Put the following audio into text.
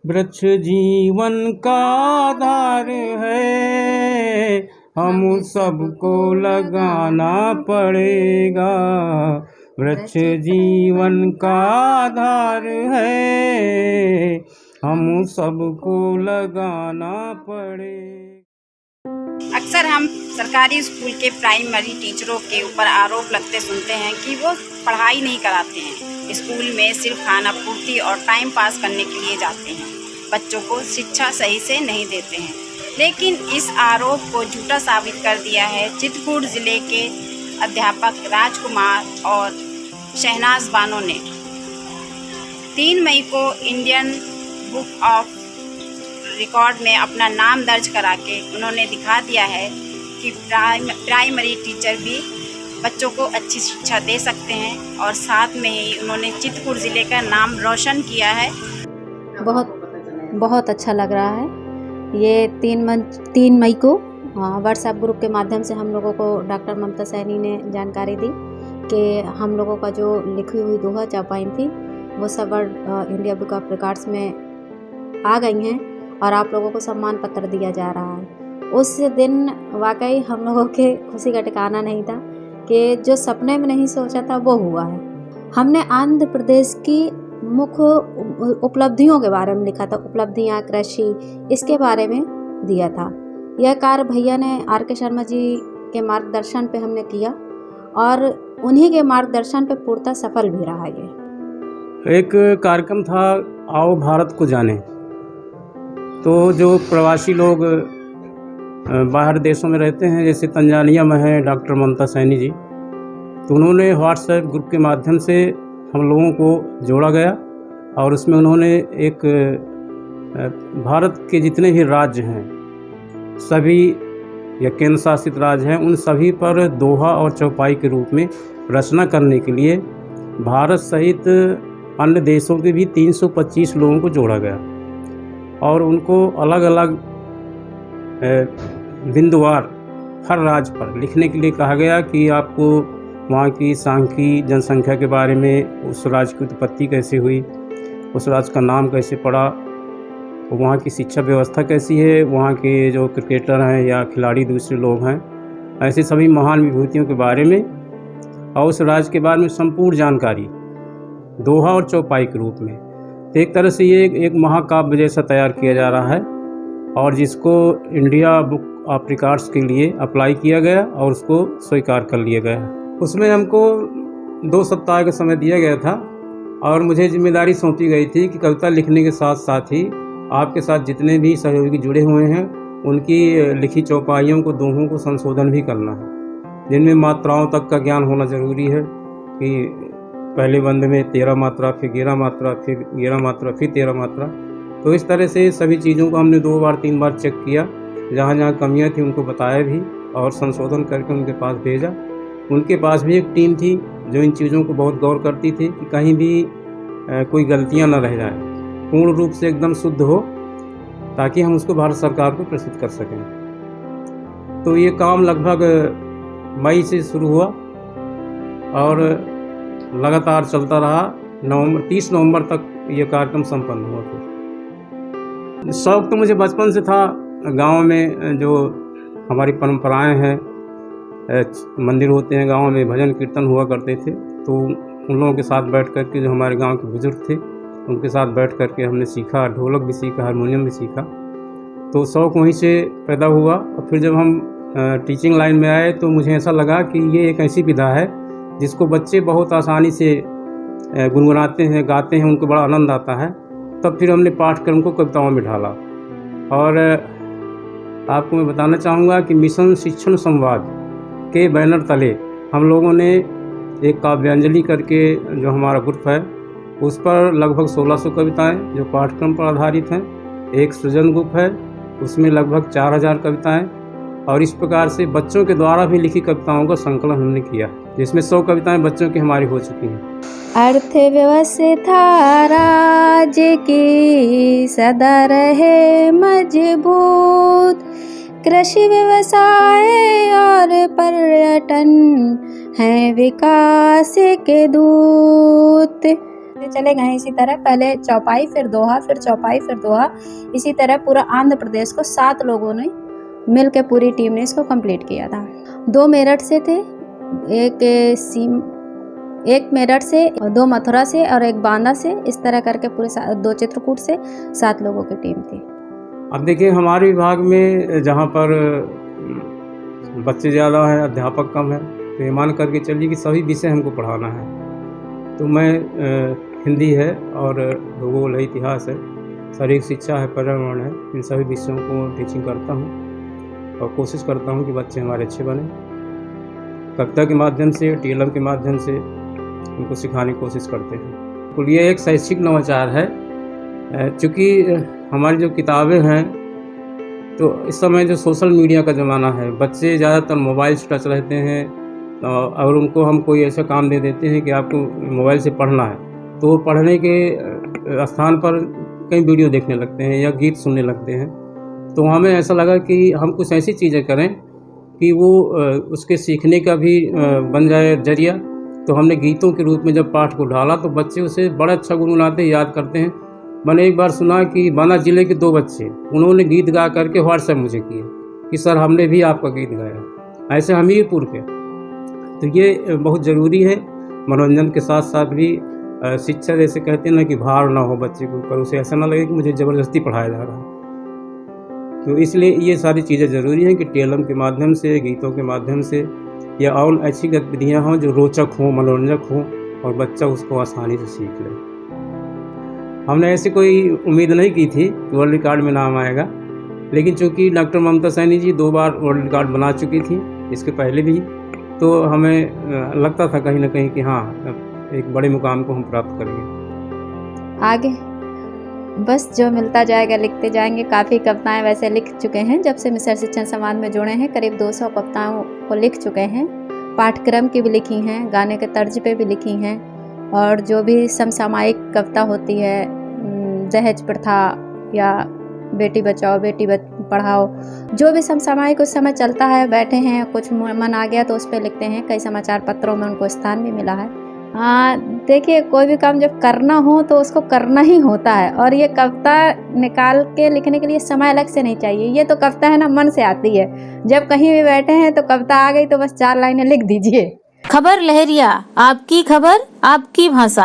वृक्ष जीवन का आधार है, हम सबको लगाना पड़ेगा। वृक्ष जीवन का आधार है, हम सबको लगाना पड़ेगा। अक्सर हम सरकारी स्कूल के प्राइमरी टीचरों के ऊपर आरोप लगते सुनते हैं कि वो पढ़ाई नहीं कराते हैं, स्कूल में सिर्फ खाना पूर्ति और टाइम पास करने के लिए जाते हैं, बच्चों को शिक्षा सही से नहीं देते हैं। लेकिन इस आरोप को झूठा साबित कर दिया है चित्रकूट ज़िले के अध्यापक राजकुमार और शहनाज बानो ने। 3 मई को इंडियन बुक ऑफ रिकॉर्ड में अपना नाम दर्ज करा के उन्होंने दिखा दिया है कि प्राइमरी टीचर भी बच्चों को अच्छी शिक्षा दे सकते हैं, और साथ में ही उन्होंने चित्रकूट ज़िले का नाम रोशन किया है। बहुत अच्छा लग रहा है। ये 3 मई को व्हाट्सएप ग्रुप के माध्यम से हम लोगों को डॉक्टर ममता सैनी ने जानकारी दी कि हम लोगों का जो लिखी हुई दोहा चौपाई थी वो सब इंडिया बुक ऑफ रिकॉर्ड्स में आ गई हैं और आप लोगों को सम्मान पत्र दिया जा रहा है। उस दिन वाकई हम लोगों के खुशी का ठिकाना नहीं था कि जो सपने में नहीं सोचा था वो हुआ है। हमने आंध्र प्रदेश की मुख्य उपलब्धियों के बारे में लिखा था, उपलब्धियां, कृषि, इसके बारे में दिया था। यह कार्य भैया ने RK शर्मा जी के मार्गदर्शन पे हमने किया और उन्हीं के मार्गदर्शन पे पूर्णतः सफल भी रहा। ये एक कार्यक्रम था आओ भारत को जाने, तो जो प्रवासी लोग बाहर देशों में रहते हैं, जैसे तंजानिया में है डॉक्टर ममता सैनी जी, तो उन्होंने व्हाट्सएप ग्रुप के माध्यम से हम लोगों को जोड़ा गया और उसमें उन्होंने एक भारत के जितने भी राज्य हैं सभी या केंद्र शासित राज्य हैं उन सभी पर दोहा और चौपाई के रूप में रचना करने के लिए भारत सहित अन्य देशों के भी 325 लोगों को जोड़ा गया और उनको अलग अलग बिंदुवार हर राज्य पर लिखने के लिए कहा गया कि आपको वहाँ की सांख्यिकी जनसंख्या के बारे में, उस राज्य की उत्पत्ति कैसे हुई, उस राज्य का नाम कैसे पड़ा, वहाँ की शिक्षा व्यवस्था कैसी है, वहाँ के जो क्रिकेटर हैं या खिलाड़ी दूसरे लोग हैं, ऐसे सभी महान विभूतियों के बारे में और उस राज्य के बारे में संपूर्ण जानकारी दोहा और चौपाई के रूप में। तो एक तरह से ये एक महाकाव्य जैसा तैयार किया जा रहा है और जिसको इंडिया बुक ऑफ रिकॉर्ड्स के लिए अप्लाई किया गया और उसको स्वीकार कर लिया गया। उसमें हमको 2 सप्ताह का समय दिया गया था और मुझे जिम्मेदारी सौंपी गई थी कि कविता लिखने के साथ साथ ही आपके साथ जितने भी सहयोगी जुड़े हुए हैं उनकी लिखी चौपाइयों को, दोहों को संशोधन भी करना है, जिनमें मात्राओं तक का ज्ञान होना ज़रूरी है कि पहले बंद में 13 मात्रा, फिर 11 मात्रा, फिर 11 मात्रा, फिर 13 मात्रा। तो इस तरह से सभी चीज़ों को हमने 2 बार 3 बार चेक किया, जहाँ जहाँ कमियाँ थी उनको बताया भी और संशोधन करके उनके पास भेजा। उनके पास भी एक टीम थी जो इन चीज़ों को बहुत गौर करती थी कि कहीं भी कोई गलतियां न रह जाए, पूर्ण रूप से एकदम शुद्ध हो, ताकि हम उसको भारत सरकार को प्रेषित कर सकें। तो ये काम लगभग मई से शुरू हुआ और लगातार चलता रहा। 30 नवंबर तक ये कार्यक्रम संपन्न हुआ। फिर शौक़ तो मुझे बचपन से था। गांव में जो हमारी परंपराएं हैं, मंदिर होते हैं गांव में, भजन कीर्तन हुआ करते थे, तो उन लोगों के साथ बैठ कर के जो हमारे गांव के बुजुर्ग थे उनके साथ बैठ कर के हमने सीखा, ढोलक भी सीखा, हारमोनियम भी सीखा। तो शौक़ वहीं से पैदा हुआ। और फिर जब हम टीचिंग लाइन में आए तो मुझे ऐसा लगा कि ये एक ऐसी विधा है जिसको बच्चे बहुत आसानी से गुनगुनाते हैं, गाते हैं, उनको बड़ा आनंद आता है। तब फिर हमने पाठ्यक्रम को कविताओं में ढाला। और आपको मैं बताना चाहूँगा कि मिशन शिक्षण संवाद के बैनर तले हम लोगों ने एक काव्यांजलि करके जो हमारा ग्रुप है उस पर लगभग 1600 कविताएं जो पाठ्यक्रम पर आधारित हैं, एक सृजन ग्रुप है उसमें लगभग 4000 कविताएं, और इस प्रकार से बच्चों के द्वारा भी लिखी कविताओं का संकलन हमने किया, जिसमें 100 कविताएं बच्चों की हमारी हो चुकी हैं। अर्थव्यवस्था राज्य की सदा रहे मजबूत, कृषि व्यवसाय और पर्यटन है विकास के दूत, चले गए इसी तरह, पहले चौपाई फिर दोहा, फिर चौपाई फिर दोहा, इसी तरह पूरा आंध्र प्रदेश को 7 लोगों ने मिल के पूरी टीम ने इसको कंप्लीट किया था। 2 मेरठ से थे, एक मेरठ से, 2 मथुरा से और 1 बांदा से, इस तरह करके पूरे 2 चित्रकूट से 7 लोगों की टीम थी। अब देखिए हमारे विभाग में जहाँ पर बच्चे ज़्यादा हैं, अध्यापक कम है, तो ये मान करके चलिए कि सभी विषय हमको पढ़ाना है। तो मैं हिंदी है और भूगोल है, इतिहास है, शारीरिक शिक्षा है, पर्यावरण है, इन सभी विषयों को टीचिंग करता हूँ और कोशिश करता हूँ कि बच्चे हमारे अच्छे बने। कविता के माध्यम से, टीएलएम के माध्यम से उनको सिखाने की कोशिश करते हैं। तो ये एक शैक्षिक नवाचार है। चूँकि हमारी जो किताबें हैं, तो इस समय जो सोशल मीडिया का ज़माना है, बच्चे ज़्यादातर मोबाइल से टच रहते हैं और उनको हम कोई ऐसा काम दे देते हैं कि आपको मोबाइल से पढ़ना है, तो वो पढ़ने के स्थान पर कई वीडियो देखने लगते हैं या गीत सुनने लगते हैं। तो हमें ऐसा लगा कि हम कुछ ऐसी चीज़ें करें कि वो उसके सीखने का भी बन जाए जरिया। तो हमने गीतों के रूप में जब पाठ को डाला तो बच्चे उसे बड़ा अच्छा गुनगुनाते हैं, याद करते हैं। मैंने एक बार सुना कि बांदा जिले के 2 बच्चे, उन्होंने गीत गा करके व्हाट्सएप मुझे किए कि सर हमने भी आपका गीत गाया, ऐसे हमीरपुर के। तो ये बहुत ज़रूरी है, मनोरंजन के साथ साथ भी शिक्षा, जैसे कहते हैं ना कि भार ना हो बच्चे के ऊपर, उसे ऐसा ना लगे कि मुझे ज़बरदस्ती पढ़ाया जा रहा है। तो इसलिए ये सारी चीज़ें ज़रूरी हैं कि टीएलएम के माध्यम से, गीतों के माध्यम से या और ऐसी गतिविधियाँ हों जो रोचक हों, मनोरंजक हों और बच्चा उसको आसानी से सीख ले। हमने ऐसी कोई उम्मीद नहीं की थी कि वर्ल्ड रिकॉर्ड में नाम आएगा, लेकिन चूँकि डॉक्टर ममता सैनी जी 2 बार वर्ल्ड रिकॉर्ड बना चुकी थी, इसके पहले भी, तो हमें लगता था कहीं ना कहीं कि हाँ, एक बड़े मुकाम को हम प्राप्त करेंगे। आगे बस जो मिलता जाएगा लिखते जाएंगे। काफ़ी कविताएं वैसे लिख चुके हैं, जब से मिशन शिक्षण समाज में जुड़े हैं करीब 200 कविताओं को लिख चुके हैं। पाठ्यक्रम की भी लिखी हैं, गाने के तर्ज पे भी लिखी हैं, और जो भी समसामयिक कविता होती है, दहेज प्रथा या बेटी बचाओ बेटी पढ़ाओ, जो भी समसामयिक उस समय चलता है, बैठे हैं कुछ मन आ गया तो उस पर लिखते हैं। कई समाचार पत्रों में उनको स्थान भी मिला है। देखिए कोई भी काम जब करना हो तो उसको करना ही होता है, और ये कविता निकाल के लिखने के लिए समय अलग से नहीं चाहिए। ये तो कविता है ना, मन से आती है। जब कहीं भी बैठे हैं तो कविता आ गई तो बस 4 लाइनें लिख दीजिए। खबर लहरिया, आपकी खबर आपकी भाषा।